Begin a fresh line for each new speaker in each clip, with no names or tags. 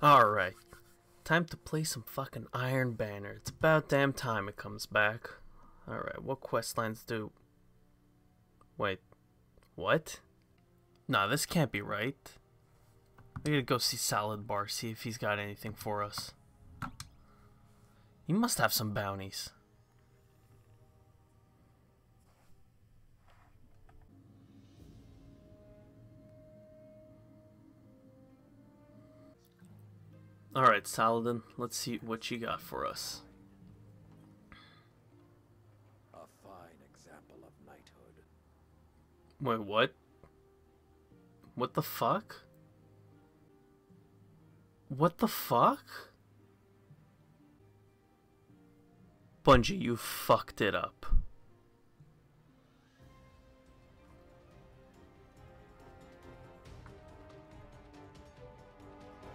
Alright, time to play some fucking Iron Banner. It's about damn time it comes back. Alright, what quest lines do... Wait, what? Nah, this can't be right. We gotta go see Salad Bar, see if he's got anything for us. He must have some bounties. Alright, Saladin, let's see what you got for us.
A fine example of knighthood.
Wait, what? What the fuck? What the fuck? Bungie, you fucked it up.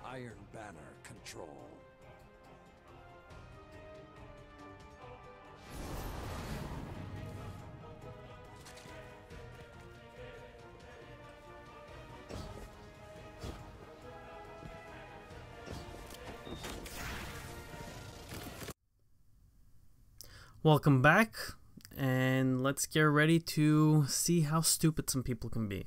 Iron Banner control.
Welcome back, and let's get ready to see how stupid some people can be.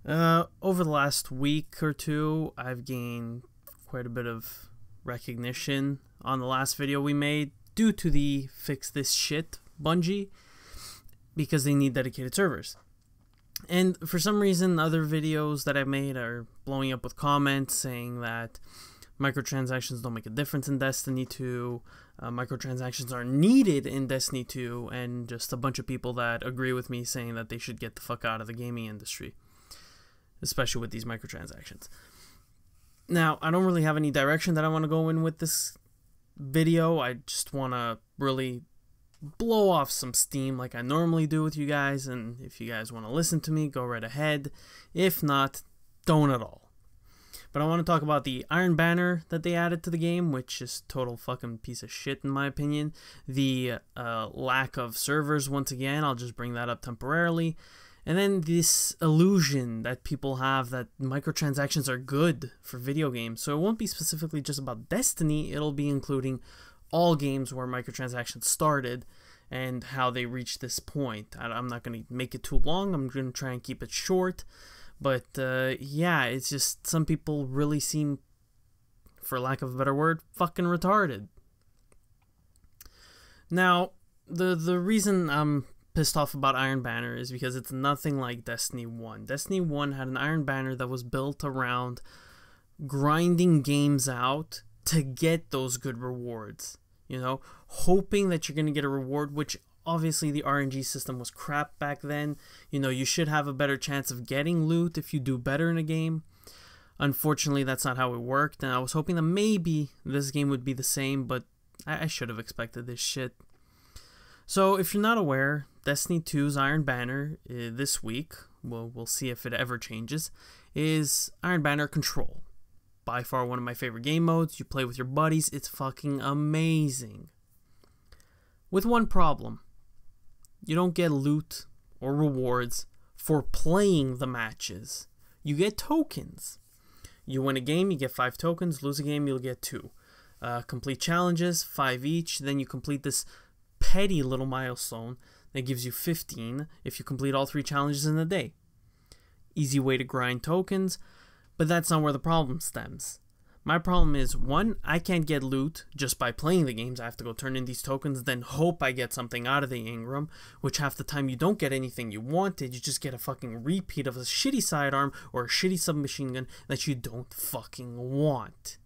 Over the last week or two, I've gained quite a bit of recognition on the last video we made due to the Fix This Shit Bungie, because they need dedicated servers. And for some reason, other videos that I've made are blowing up with comments saying that microtransactions don't make a difference in Destiny 2, microtransactions are needed in Destiny 2, and just a bunch of people that agree with me saying that they should get the fuck out of the gaming industry, especially with these microtransactions. Now, I don't really have any direction that I want to go in with this video. I just want to really blow off some steam like I normally do with you guys, and if you guys want to listen to me, go right ahead. If not, don't at all. But I want to talk about the Iron Banner that they added to the game, which is total fucking piece of shit in my opinion. The lack of servers, once again, I'll just bring that up temporarily. And then this illusion that people have that microtransactions are good for video games. So it won't be specifically just about Destiny, it'll be including all games where microtransactions started and how they reached this point. I'm not going to make it too long, I'm going to try and keep it short. But yeah, it's just some people really seem, for lack of a better word, fucking retarded. Now, the reason I'm pissed off about Iron Banner is because it's nothing like Destiny 1. Destiny 1 had an Iron Banner that was built around grinding games out to get those good rewards. You know, hoping that you're going to get a reward, which obviously the RNG system was crap back then. You know, you should have a better chance of getting loot if you do better in a game. Unfortunately, that's not how it worked, and I was hoping that maybe this game would be the same, but I should have expected this shit. So, if you're not aware, Destiny 2's Iron Banner this week, we'll see if it ever changes, is Iron Banner Control. By far one of my favorite game modes. You play with your buddies, it's fucking amazing. With one problem. You don't get loot or rewards for playing the matches. You get tokens. You win a game, you get 5 tokens. Lose a game, you'll get 2. Complete challenges, 5 each. Then you complete this petty little milestone that gives you 15 if you complete all 3 challenges in a day. Easy way to grind tokens, but that's not where the problem stems. My problem is, 1, I can't get loot just by playing the games. I have to go turn in these tokens, then hope I get something out of the Ingram, which half the time you don't get anything you wanted. You just get a fucking repeat of a shitty sidearm or a shitty submachine gun that you don't fucking want.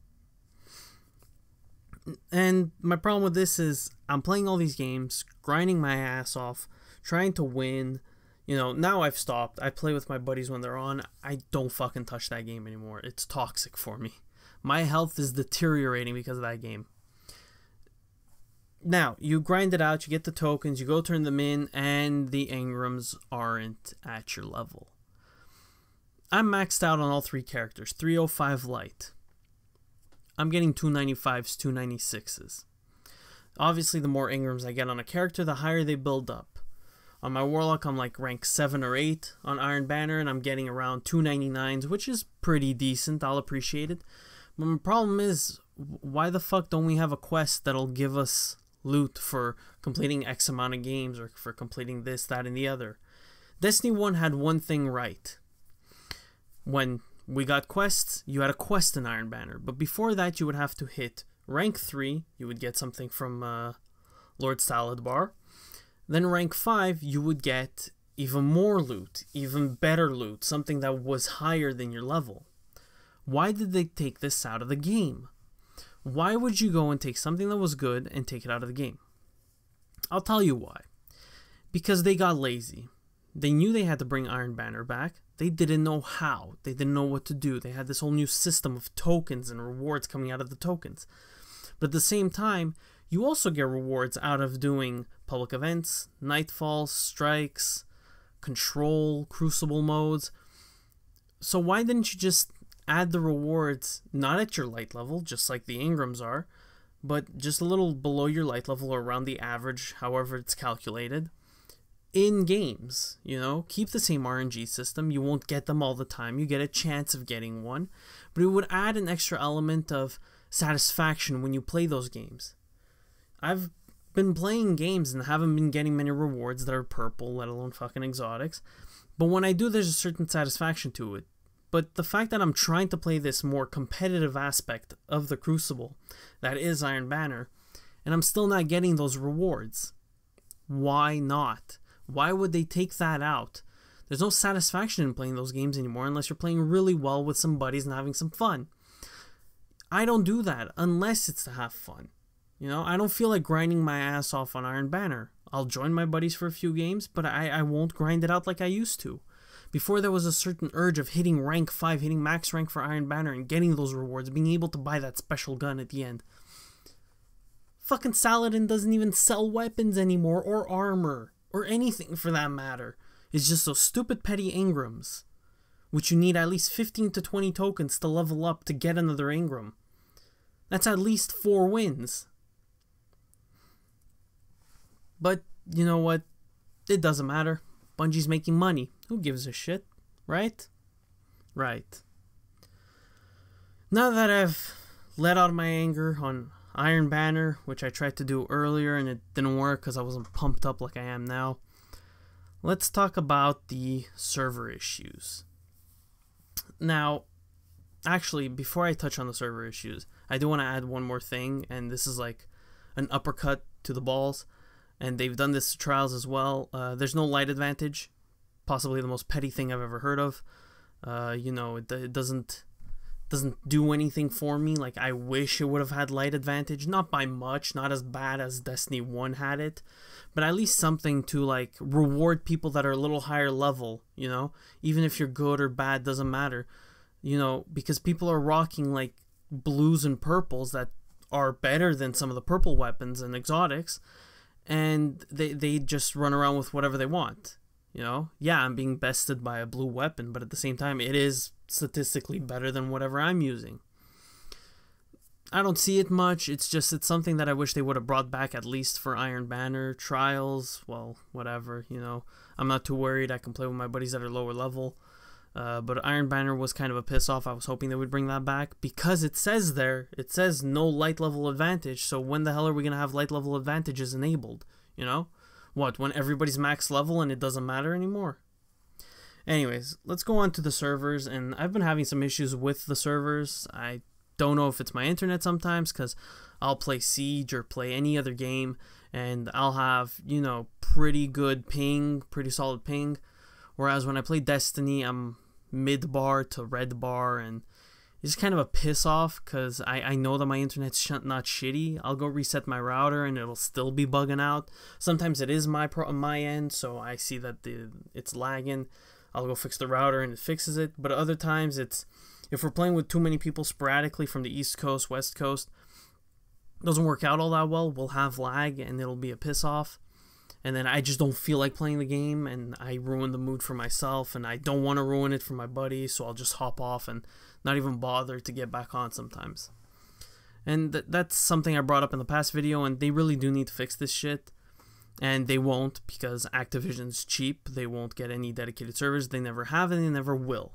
And my problem with this is, I'm playing all these games, grinding my ass off, trying to win. You know, now I've stopped. I play with my buddies when they're on. I don't fucking touch that game anymore. It's toxic for me. My health is deteriorating because of that game. Now, you grind it out, you get the tokens, you go turn them in, and the Ingrams aren't at your level. I'm maxed out on all 3 characters, 305 light. I'm getting 295s, 296s. Obviously, the more Ingrams I get on a character, the higher they build up. On my Warlock, I'm like rank 7 or 8 on Iron Banner, and I'm getting around 299s, which is pretty decent. I'll appreciate it. But my problem is, why the fuck don't we have a quest that'll give us loot for completing X amount of games or for completing this, that, and the other? Destiny 1 had one thing right. When we got quests, you had a quest in Iron Banner. But before that, you would have to hit rank 3. You would get something from Lord Salad Bar. Then rank 5, you would get even more loot, even better loot, something that was higher than your level. Why did they take this out of the game? Why would you go and take something that was good and take it out of the game? I'll tell you why. Because they got lazy. They knew they had to bring Iron Banner back. They didn't know how. They didn't know what to do. They had this whole new system of tokens and rewards coming out of the tokens. But at the same time, you also get rewards out of doing public events, nightfalls, strikes, control, crucible modes. So why didn't you just add the rewards not at your light level, just like the Ingrams are, but just a little below your light level or around the average, however it's calculated, in games? You know, keep the same RNG system. You won't get them all the time. You get a chance of getting one, but it would add an extra element of satisfaction when you play those games. I've been playing games and haven't been getting many rewards that are purple, let alone fucking exotics, but when I do, there's a certain satisfaction to it. But the fact that I'm trying to play this more competitive aspect of the Crucible, that is Iron Banner, and I'm still not getting those rewards. Why not? Why would they take that out? There's no satisfaction in playing those games anymore unless you're playing really well with some buddies and having some fun. I don't do that unless it's to have fun. You know, I don't feel like grinding my ass off on Iron Banner. I'll join my buddies for a few games, but I won't grind it out like I used to. Before, there was a certain urge of hitting rank 5, hitting max rank for Iron Banner and getting those rewards, being able to buy that special gun at the end. Fucking Saladin doesn't even sell weapons anymore, or armor, or anything for that matter. It's just those stupid petty Ingrams, which you need at least 15 to 20 tokens to level up to get another Ingram. That's at least 4 wins. But, you know what? It doesn't matter. Bungie's making money. Who gives a shit? Right? Right. Now that I've let out my anger on Iron Banner, which I tried to do earlier and it didn't work because I wasn't pumped up like I am now, let's talk about the server issues. Now, actually, before I touch on the server issues, I do want to add one more thing, and this is like an uppercut to the balls. And they've done this to trials as well. There's no light advantage. Possibly the most petty thing I've ever heard of. You know, it doesn't do anything for me. Like, I wish it would have had light advantage. Not by much. Not as bad as Destiny 1 had it. But at least something to, like, reward people that are a little higher level, you know? Even if you're good or bad, doesn't matter. You know, because people are rocking, like, blues and purples that are better than some of the purple weapons and exotics. And they just run around with whatever they want, you know? Yeah, I'm being bested by a blue weapon, but at the same time, it is statistically better than whatever I'm using. I don't see it much. It's something that I wish they would have brought back at least for Iron Banner trials. Well, whatever, you know? I'm not too worried. I can play with my buddies that are lower level. But Iron Banner was kind of a piss off. I was hoping they would bring that back because it says no light level advantage. So when the hell are we going to have light level advantages enabled? You know? What, when everybody's max level and it doesn't matter anymore? Anyways, let's go on to the servers. And I've been having some issues with the servers. I don't know if it's my internet sometimes because I'll play Siege or play any other game and I'll have, you know, pretty good ping, pretty solid ping. Whereas when I play Destiny, I'm mid-bar to red bar, and it's kind of a piss-off because I know that my internet's not shitty. I'll go reset my router, and it'll still be bugging out. Sometimes it is my end, so I see that it's lagging. I'll go fix the router, and it fixes it. But other times, if we're playing with too many people sporadically from the East Coast, West Coast, it doesn't work out all that well. We'll have lag, and it'll be a piss-off. And then I just don't feel like playing the game, and I ruin the mood for myself, and I don't want to ruin it for my buddies, so I'll just hop off and not even bother to get back on sometimes. And that's something I brought up in the past video, and they really do need to fix this shit. And they won't, because Activision's cheap. They won't get any dedicated servers. They never have, and they never will.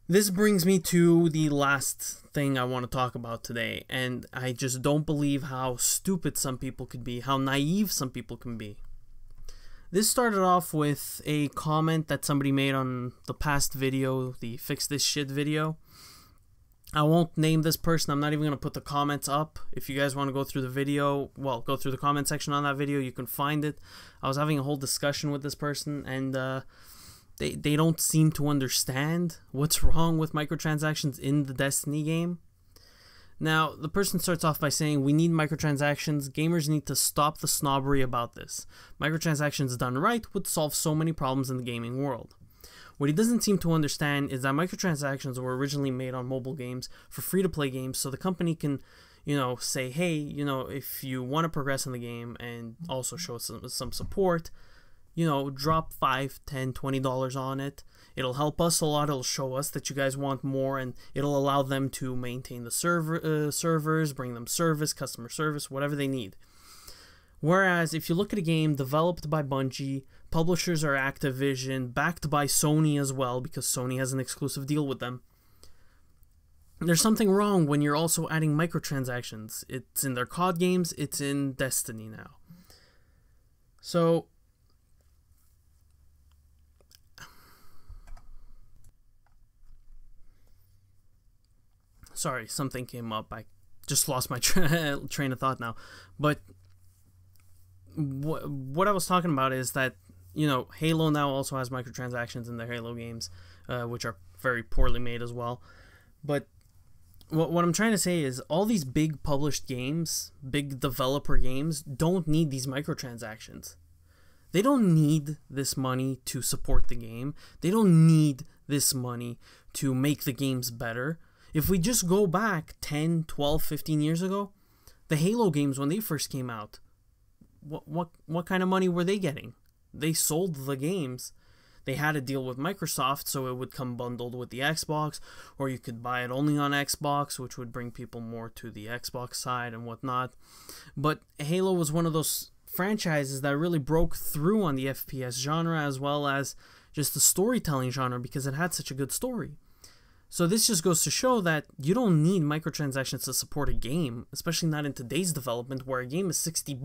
This brings me to the last thing I want to talk about today, and I just don't believe how stupid some people could be, how naive some people can be. This started off with a comment that somebody made on the past video, the Fix This Shit video. I won't name this person. I'm not even going to put the comments up. If you guys want to go through the video, well, go through the comment section on that video, you can find it. I was having a whole discussion with this person, and they don't seem to understand what's wrong with microtransactions in the Destiny game. Now, the person starts off by saying, we need microtransactions. Gamers need to stop the snobbery about this. Microtransactions done right would solve so many problems in the gaming world. What he doesn't seem to understand is that microtransactions were originally made on mobile games for free-to-play games, so the company can, say, hey, if you want to progress in the game and also show some support, drop $5, $10, $20 on it. It'll help us a lot. It'll show us that you guys want more, and it'll allow them to maintain the servers, bring them service, customer service, whatever they need. Whereas if you look at a game developed by Bungie, publishers are Activision, backed by Sony as well, because Sony has an exclusive deal with them, there's something wrong when you're also adding microtransactions. It's in their COD games, it's in Destiny now. So sorry, something came up. I just lost my train of thought now. But what I was talking about is that, Halo now also has microtransactions in their Halo games, which are very poorly made as well. But what I'm trying to say is all these big published games, big developer games, don't need these microtransactions. They don't need this money to support the game. They don't need this money to make the games better. If we just go back 10, 12, 15 years ago, the Halo games, when they first came out, what kind of money were they getting? They sold the games. They had a deal with Microsoft, so it would come bundled with the Xbox, or you could buy it only on Xbox, which would bring people more to the Xbox side and whatnot. But Halo was one of those franchises that really broke through on the FPS genre, as well as just the storytelling genre, because it had such a good story. So this just goes to show that you don't need microtransactions to support a game, especially not in today's development, where a game is $60,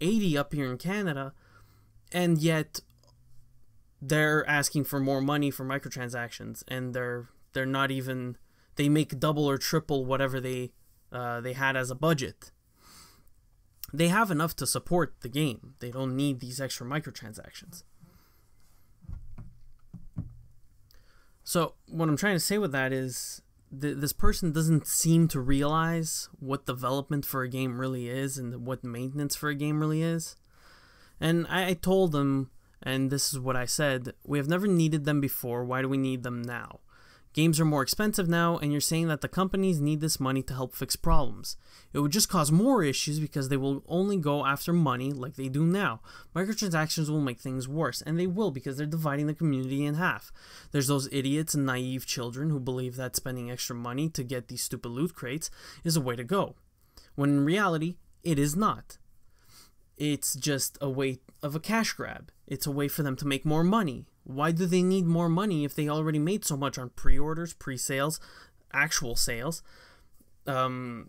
$80 up here in Canada, and yet they're asking for more money for microtransactions, and they're not even, they make double or triple whatever they had as a budget. They have enough to support the game. They don't need these extra microtransactions. So what I'm trying to say with that is this person doesn't seem to realize what development for a game really is and what maintenance for a game really is. And I told them, and this is what I said, we have never needed them before. Why do we need them now? Games are more expensive now, and you're saying that the companies need this money to help fix problems. It would just cause more issues because they will only go after money like they do now. Microtransactions will make things worse, and they will because they're dividing the community in half. There's those idiots and naive children who believe that spending extra money to get these stupid loot crates is a way to go, when in reality, it is not. It's just a way of a cash grab. It's a way for them to make more money. Why do they need more money if they already made so much on pre-orders, pre-sales, actual sales, in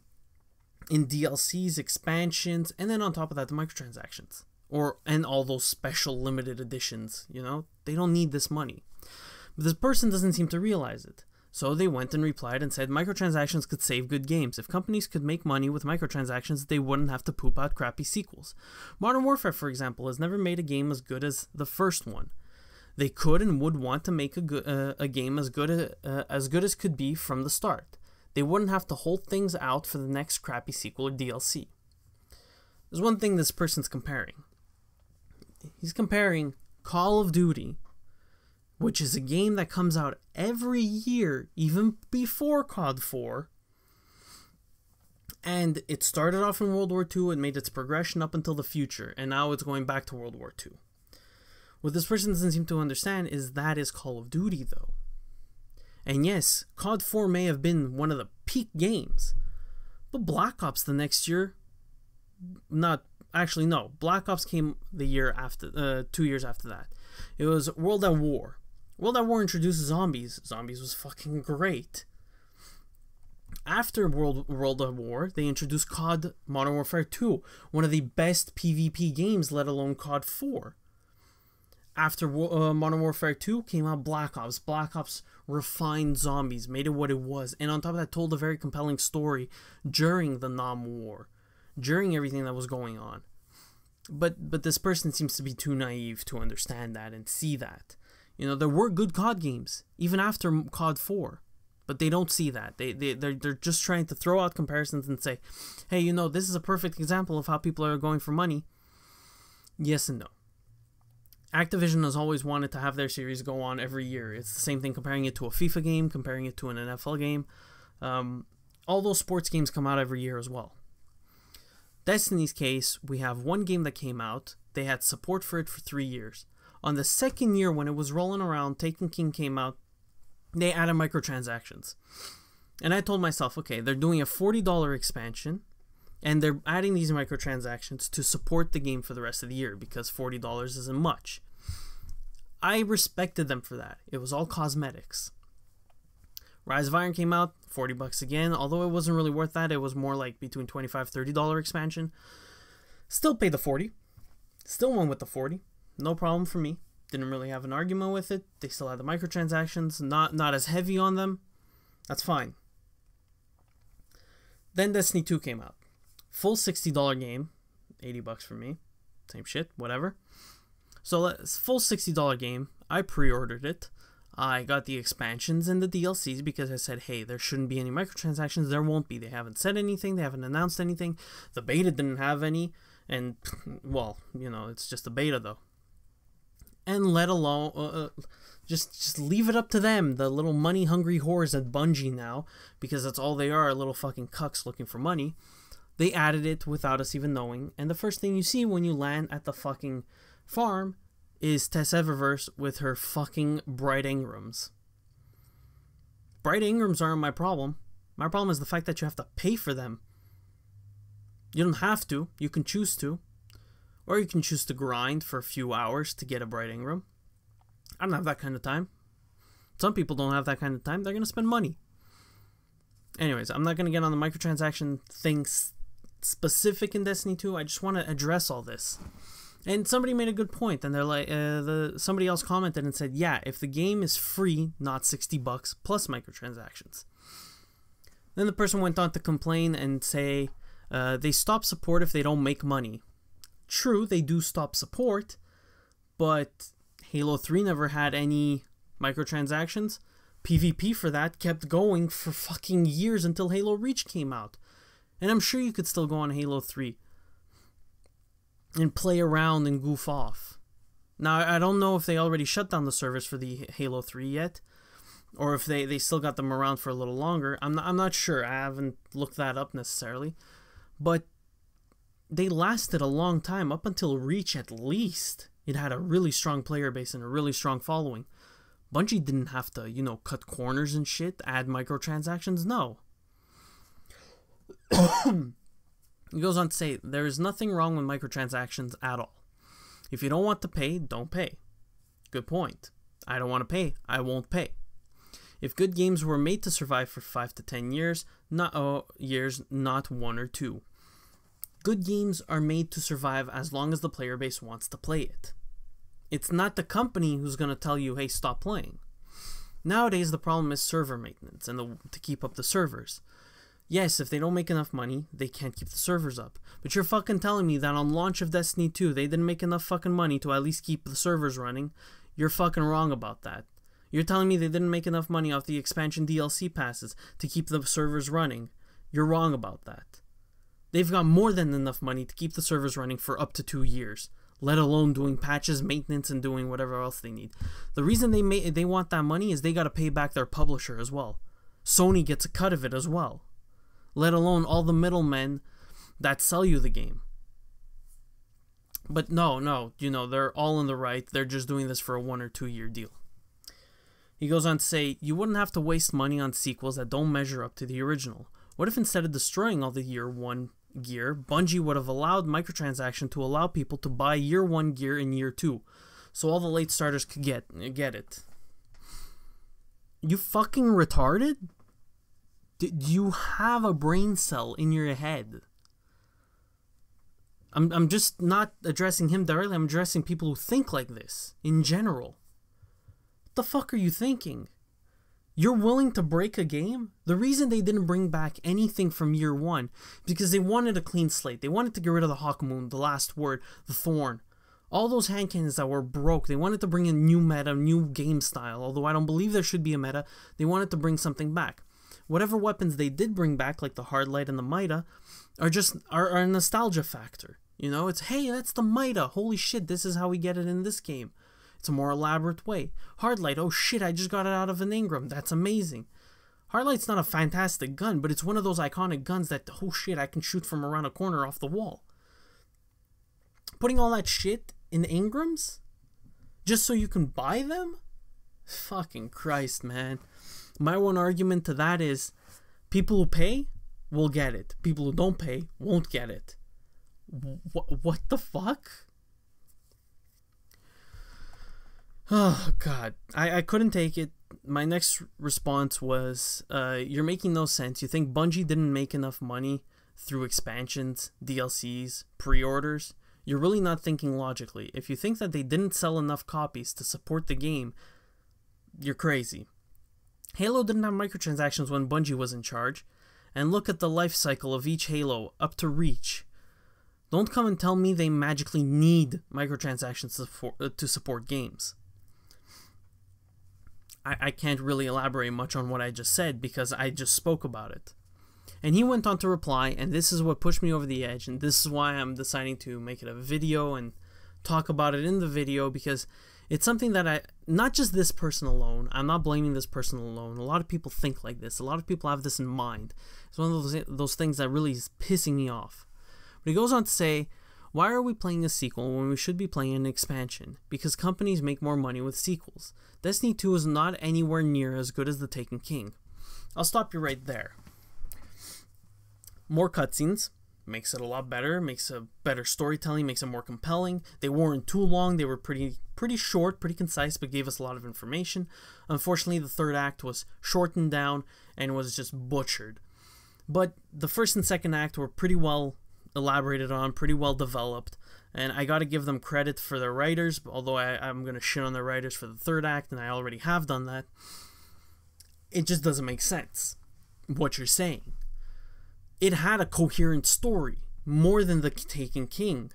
DLCs, expansions, and then on top of that, the microtransactions, and all those special limited editions? They don't need this money. But this person doesn't seem to realize it. So they went and replied and said microtransactions could save good games. If companies could make money with microtransactions, they wouldn't have to poop out crappy sequels. Modern Warfare, for example, has never made a game as good as the first one. They could and would want to make a game as good as could be from the start. They wouldn't have to hold things out for the next crappy sequel or DLC. There's one thing this person's comparing. He's comparing Call of Duty, which is a game that comes out every year, even before COD 4. And it started off in World War II and made its progression up until the future, and now it's going back to World War II. What this person doesn't seem to understand is that is Call of Duty, though. And yes, COD 4 may have been one of the peak games, but Black Ops the next year, Black Ops came the year after, 2 years after that. It was World at War. World at War introduced zombies. Zombies was fucking great. After World at War, they introduced COD Modern Warfare 2, one of the best PvP games, let alone COD 4. After Modern Warfare 2 came out Black Ops. Black Ops refined zombies, made it what it was, and on top of that told a very compelling story during the Nam-War, during everything that was going on. But this person seems to be too naive to understand that and see that. You know, there were good COD games, even after COD 4. But they don't see that. They're just trying to throw out comparisons and say, hey, you know, this is a perfect example of how people are going for money. Yes and no. Activision has always wanted to have their series go on every year. It's the same thing comparing it to a FIFA game, comparing it to an NFL game. All those sports games come out every year as well. Destiny's case, we have one game that came out. They had support for it for 3 years. On the second year, when it was rolling around, Taken King came out, they added microtransactions. And I told myself, okay, they're doing a $40 expansion, and they're adding these microtransactions to support the game for the rest of the year, because $40 isn't much. I respected them for that. It was all cosmetics. Rise of Iron came out, $40 again, although it wasn't really worth that. It was more like between $25 $30 expansion. Still paid the $40. Still went with the $40. No problem for me. Didn't really have an argument with it. They still had the microtransactions, not as heavy on them. That's fine. Then Destiny 2 came out. Full $60 game. $80 for me. Same shit, whatever. So, full $60 game. I pre-ordered it. I got the expansions and the DLCs because I said, hey, there shouldn't be any microtransactions. There won't be. They haven't said anything. They haven't announced anything. The beta didn't have any. And, well, you know, it's just a beta, though. And let alone, just leave it up to them, the little money-hungry whores at Bungie now, because that's all they are, little fucking cucks looking for money. They added it without us even knowing, and the first thing you see when you land at the fucking farm is Tess Eververse with her fucking Bright Engrams. Bright Engrams aren't my problem. My problem is the fact that you have to pay for them. You don't have to. You can choose to. Or you can choose to grind for a few hours to get a Bright Engram. I don't have that kind of time. Some people don't have that kind of time. They're going to spend money. Anyways, I'm not going to get on the microtransaction things specific in Destiny 2. I just want to address all this. And somebody made a good point, and they're like, somebody else commented and said, yeah, if the game is free, not $60 plus microtransactions. Then the person went on to complain and say, they stop support if they don't make money. True, they do stop support, but Halo 3 never had any microtransactions. PvP for that kept going for fucking years until Halo Reach came out. And I'm sure you could still go on Halo 3 and play around and goof off. Now, I don't know if they already shut down the servers for the Halo 3 yet, or if they still got them around for a little longer. I'm not sure. I haven't looked that up necessarily. But they lasted a long time, up until Reach at least. It had a really strong player base and a really strong following. Bungie didn't have to, you know, cut corners and shit, add microtransactions, no. He goes on to say, there is nothing wrong with microtransactions at all. If you don't want to pay, don't pay. Good point. I don't want to pay, I won't pay. If good games were made to survive for 5 to 10 years, not 1 or 2. Good games are made to survive as long as the player base wants to play it. It's not the company who's going to tell you, hey, stop playing. Nowadays, the problem is server maintenance and to keep up the servers. Yes, if they don't make enough money, they can't keep the servers up. But you're fucking telling me that on launch of Destiny 2, they didn't make enough fucking money to at least keep the servers running. You're fucking wrong about that. You're telling me they didn't make enough money off the expansion DLC passes to keep the servers running. You're wrong about that. They've got more than enough money to keep the servers running for up to 2 years, let alone doing patches, maintenance, and doing whatever else they need. The reason they want that money is they got to pay back their publisher as well. Sony gets a cut of it as well, let alone all the middlemen that sell you the game. But no, you know, they're all in the right. They're just doing this for a 1 or 2 year deal. He goes on to say, you wouldn't have to waste money on sequels that don't measure up to the original. What if instead of destroying all the year 1 gear, Bungie would have allowed microtransaction to allow people to buy year 1 gear in year 2, so all the late starters could get it? You fucking retarded? Do you have a brain cell in your head? I'm just not addressing him directly. I'm addressing people who think like this in general. What the fuck are you thinking? You're willing to break a game? The reason they didn't bring back anything from year one because they wanted a clean slate. They wanted to get rid of the Hawkmoon, the Last Word, the Thorn. All those hand cannons that were broke. They wanted to bring a new meta, new game style. Although I don't believe there should be a meta, they wanted to bring something back. Whatever weapons they did bring back, like the Hardlight and the Mida, are a nostalgia factor. You know, it's, hey, that's the Mida. Holy shit, this is how we get it in this game. It's a more elaborate way. Hardlight, oh shit, I just got it out of an Ingram. That's amazing. Hardlight's not a fantastic gun, but it's one of those iconic guns that, oh shit, I can shoot from around a corner off the wall. Putting all that shit in Ingrams? Just so you can buy them? Fucking Christ, man. My one argument to that is, people who pay will get it. People who don't pay won't get it. What the fuck? Oh, God. I couldn't take it. My next response was, you're making no sense. You think Bungie didn't make enough money through expansions, DLCs, pre-orders? You're really not thinking logically. If you think that they didn't sell enough copies to support the game, you're crazy. Halo didn't have microtransactions when Bungie was in charge. And look at the life cycle of each Halo up to Reach. Don't come and tell me they magically need microtransactions to support games. I can't really elaborate much on what I just said because I just spoke about it. And he went on to reply, and this is what pushed me over the edge, and this is why I'm deciding to make it a video and talk about it in the video, because it's something that not just this person alone, I'm not blaming this person alone. A lot of people think like this. A lot of people have this in mind. It's one of those things that really is pissing me off. But he goes on to say, why are we playing a sequel when we should be playing an expansion? Because companies make more money with sequels. Destiny 2 is not anywhere near as good as The Taken King. I'll stop you right there. More cutscenes makes it a lot better, makes a better storytelling, makes it more compelling. They weren't too long, they were pretty short, pretty concise, but gave us a lot of information. Unfortunately, the third act was shortened down and was just butchered. But the first and second act were pretty well elaborated on, pretty well developed, and I gotta give them credit for their writers, although I'm gonna shit on their writers for the third act, and I already have done that. It just doesn't make sense, what you're saying. It had a coherent story, more than The Taken King.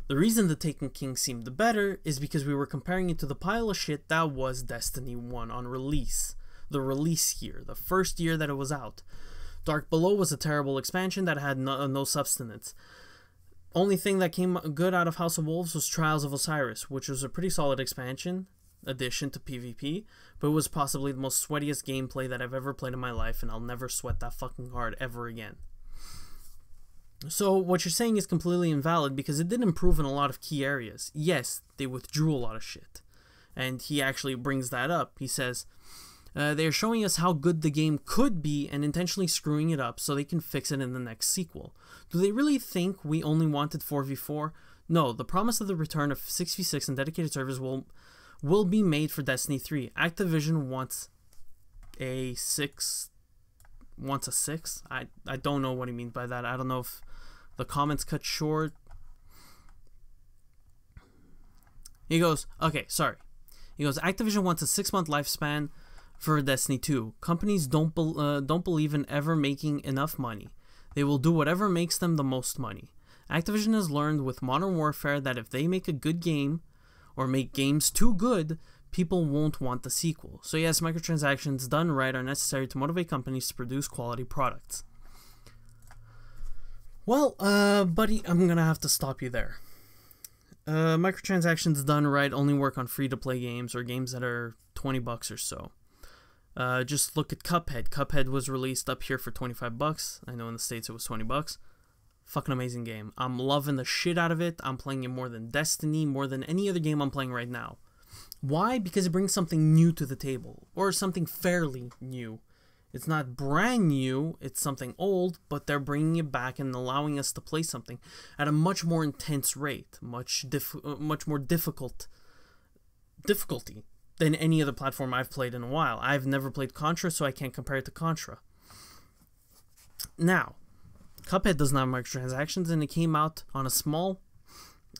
The reason The Taken King seemed better is because we were comparing it to the pile of shit that was Destiny 1 on release. The release year, the first year that it was out. Dark Below was a terrible expansion that had no substance. Only thing that came good out of House of Wolves was Trials of Osiris, which was a pretty solid expansion addition to PvP, but it was possibly the most sweatiest gameplay that I've ever played in my life, and I'll never sweat that fucking hard ever again. So what you're saying is completely invalid because it did improve in a lot of key areas. Yes, they withdrew a lot of shit, and he actually brings that up. He says, they are showing us how good the game could be and intentionally screwing it up so they can fix it in the next sequel. Do they really think we only wanted 4v4? No, the promise of the return of 6v6 and dedicated servers will be made for Destiny 3. Activision wants a 6. I don't know what he means by that. I don't know if the comments cut short. He goes, okay, sorry. He goes, Activision wants a 6-month lifespan for Destiny 2. Companies don't believe in ever making enough money. They will do whatever makes them the most money. Activision has learned with Modern Warfare that if they make a good game, or make games too good, people won't want the sequel. So yes, microtransactions done right are necessary to motivate companies to produce quality products. Well, buddy, I'm gonna have to stop you there. Microtransactions done right only work on free-to-play games or games that are $20 or so. Just look at Cuphead. Cuphead was released up here for $25. I know in the States it was $20. Fucking amazing game. I'm loving the shit out of it. I'm playing it more than Destiny, more than any other game I'm playing right now. Why? Because it brings something new to the table, or something fairly new. It's not brand new, it's something old, but they're bringing it back and allowing us to play something at a much more intense rate, much more difficulty. than any other platform I've played in a while. I've never played Contra, so I can't compare it to Contra. Now, Cuphead doesn't have microtransactions, and it came out on a small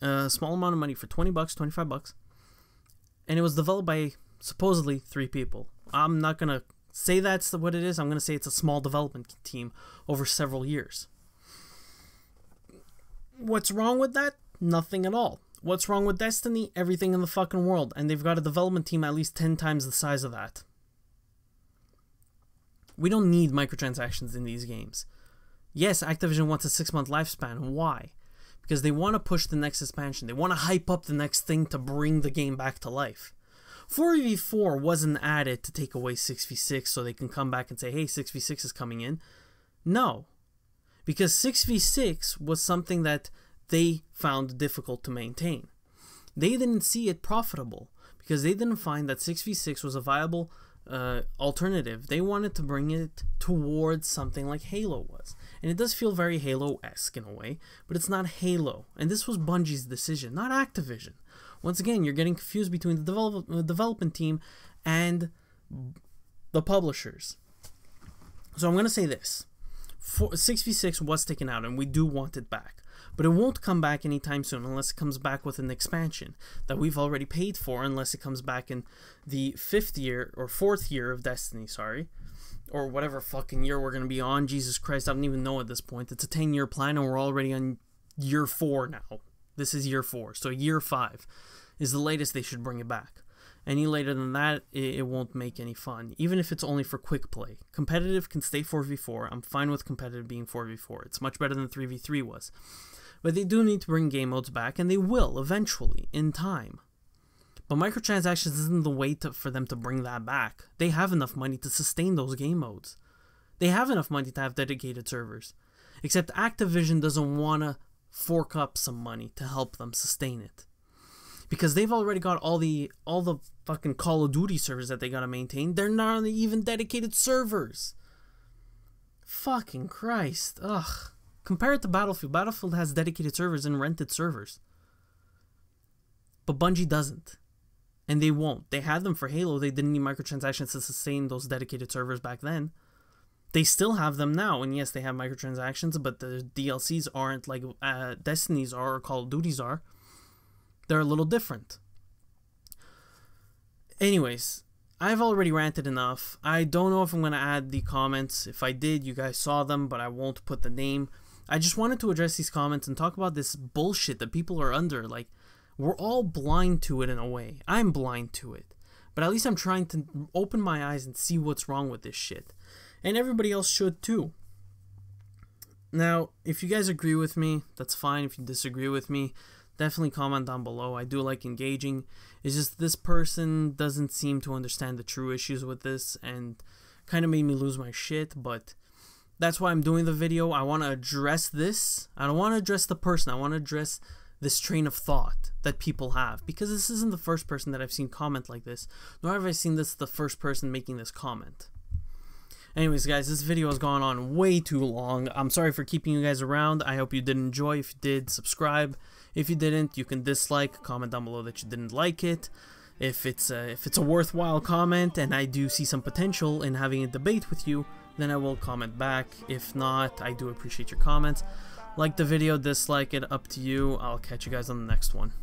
amount of money for $20, $25, and it was developed by supposedly 3 people. I'm not gonna say that's what it is. I'm gonna say it's a small development team over several years. What's wrong with that? Nothing at all. What's wrong with Destiny? Everything in the fucking world. And they've got a development team at least 10 times the size of that. We don't need microtransactions in these games. Yes, Activision wants a 6-month lifespan. Why? Because they want to push the next expansion. They want to hype up the next thing to bring the game back to life. 4v4 wasn't added to take away 6v6 so they can come back and say, hey, 6v6 is coming in. No. Because 6v6 was something that they found difficult to maintain. They didn't see it profitable because they didn't find that 6v6 was a viable alternative. They wanted to bring it towards something like Halo was. And it does feel very Halo-esque in a way, but it's not Halo. And this was Bungie's decision, not Activision. Once again, you're getting confused between the development team and the publishers. So I'm going to say this. 6v6 was taken out and we do want it back. But it won't come back anytime soon unless it comes back with an expansion that we've already paid for, unless it comes back in the 5th year or 4th year of Destiny, or whatever fucking year we're going to be on. Jesus Christ, I don't even know at this point. It's a 10-year plan and we're already on year 4 now. This is year 4, so year 5 is the latest they should bring it back. Any later than that, it won't make any fun, even if it's only for quick play. Competitive can stay 4v4. I'm fine with competitive being 4v4. It's much better than 3v3 was. But they do need to bring game modes back, and they will, eventually, in time. But microtransactions isn't the way for them to bring that back. They have enough money to sustain those game modes. They have enough money to have dedicated servers. Except Activision doesn't want to fork up some money to help them sustain it. Because they've already got all the fucking Call of Duty servers that they gotta maintain. They're not even dedicated servers. Fucking Christ. Ugh. Compare it to Battlefield. Battlefield has dedicated servers and rented servers. But Bungie doesn't. And they won't. They had them for Halo. They didn't need microtransactions to sustain those dedicated servers back then. They still have them now. And yes, they have microtransactions, but the DLCs aren't like Destiny's are or Call of Duty's are. They're a little different. Anyways, I've already ranted enough. I don't know if I'm going to add the comments. If I did, you guys saw them, but I won't put the name. I just wanted to address these comments and talk about this bullshit that people are under. Like, we're all blind to it in a way. I'm blind to it. But at least I'm trying to open my eyes and see what's wrong with this shit. And everybody else should too. Now, if you guys agree with me, that's fine. If you disagree with me, definitely comment down below. I do like engaging. It's just this person doesn't seem to understand the true issues with this and kind of made me lose my shit, but that's why I'm doing the video. I want to address this. I don't want to address the person. I want to address this train of thought that people have, because this isn't the first person that I've seen comment like this, nor have I seen this the first person making this comment. Anyways, guys, this video has gone on way too long. I'm sorry for keeping you guys around. I hope you did enjoy. If you did, subscribe. If you didn't, you can dislike, comment down below that you didn't like it. If it's a worthwhile comment and I do see some potential in having a debate with you, then I will comment back. If not, I do appreciate your comments. Like the video, dislike it, up to you. I'll catch you guys on the next one.